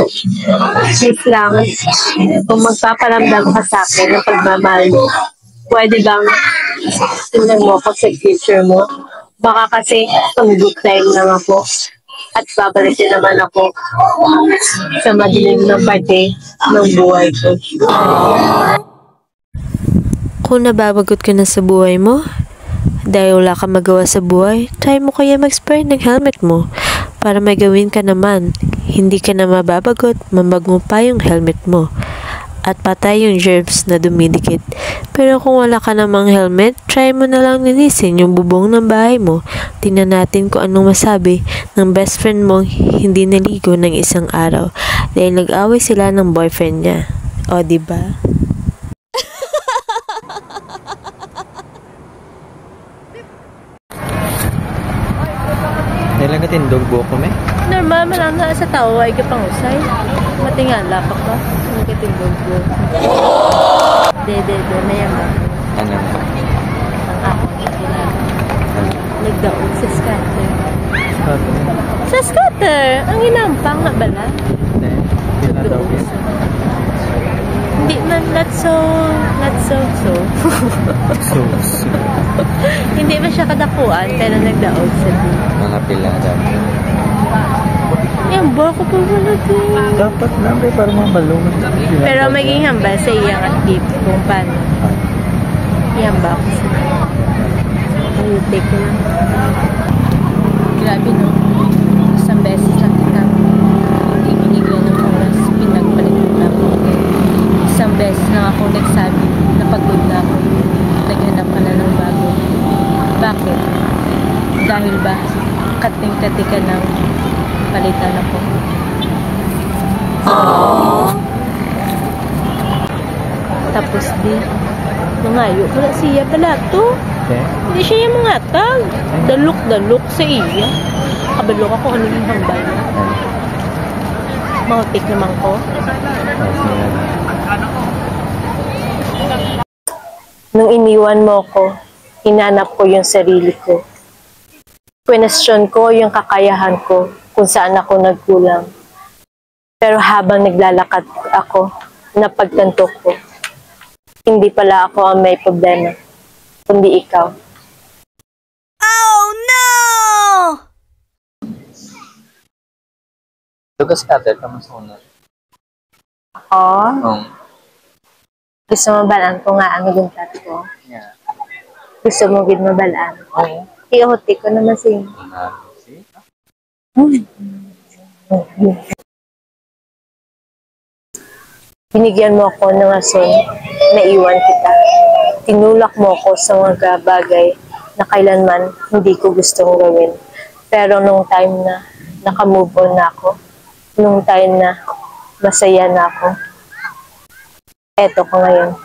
Please lang, kung magpaparamdam ka sa akin ng pagmamahal mo, pwede bang tingnan mo ako sa future mo? Baka kasi good time lang ako at babalik din naman ako sa madilim na parte ng buhay ko. Kung nababagot ka na sa buhay mo, dahil wala ka magawa sa buhay, try mo kaya mag-spray ng helmet mo para may gawin ka naman. Hindi ka na mababagot, mamag mo pa yung helmet mo at patay yung germs na dumidikit. Pero kung wala ka namang helmet, try mo na lang linisin yung bubong ng bahay mo. Tingnan natin kung anong masabi ng best friend mong hindi naligo ng isang araw dahil nag-away sila ng boyfriend niya. O, diba? Dahil nagkatindog buhok ko, me? Normal, malang na sa tao ay kapangusay. Matingala pa ka. Nagkatindog buhok. Dede, na yan ba? Ano? Ang akong ikilang. Nagdaog sa scatter. Sa scatter? Ang inampang nga bala? Hindi na daw yun. Hindi man, not so. Hindi ba siya kadakuan, pero nagdaog sa di. Mga pila daw. Yan ba ako pa wala din? Dapat namin para mabalong. Pero maging hambal sa iyang at tip kung paano. Yan ba ako sa di? Ay, take ko lang. Grabe no. Isang beses lang kita. Hindi binigyan ng oras. Pinagpalit ko lang. Isang beses lang ako nagsabi na pagod na ako. Naghanap ka na ng bago. Bakit? Dahil ba kating-kati ka ng palitan ako? Tapos di mangayo ko na siya pala to. Hindi siya yung mga tag. Dalok sa iya. Kabalok ako ano yung hambal. Mautik naman ko. Nung iniwan mo ko, hinanap ko yung sarili ko. Question ko yung kakayahan ko kung saan ako nagkulang. Pero habang naglalakad ako, napagtanto ko, hindi pala ako ang may problema, kundi ikaw. Oh no! Lugas ka, Ted, kamusunod. Ako? Gusto mo balaan ko nga ang guntat ko? Yeah. Gusto mo gid mabalaan ko? Iuhoti ko naman sa'yo. See? Binigyan mo ako ng ason, naiwan kita. Tinulak mo ako sa mga bagay na kailanman hindi ko gustong gawin. Pero nung time na nakamove on na ako, nung time na masaya na ako, eto ko ngayon.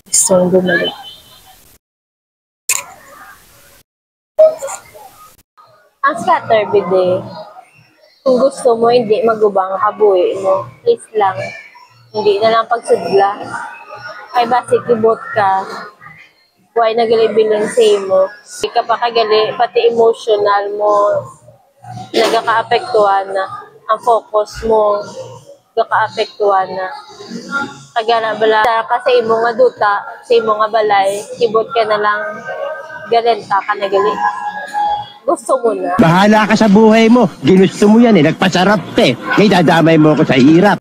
Gusto mong bumalik. Ang scatter bide, kung gusto mo hindi magubang kabuhi mo, please lang, hindi na lang pagsudla. Ay basi kibot ka, huwag nagalibilin sa imo. Hindi ka pa kagali, pati emotional mo, nagaka-apektuhan na. Ang focus mo, nagaka-apektuhan na. Kagana bala, ka sa imo nga duta, sa imo nga balay, kibot ka na lang, galenta ka na gali. Gusto mo na. Bahala ka sa buhay mo. Ginusto mo yan eh. Nagpasarap eh. Kaya dadamay mo ako sa hirap.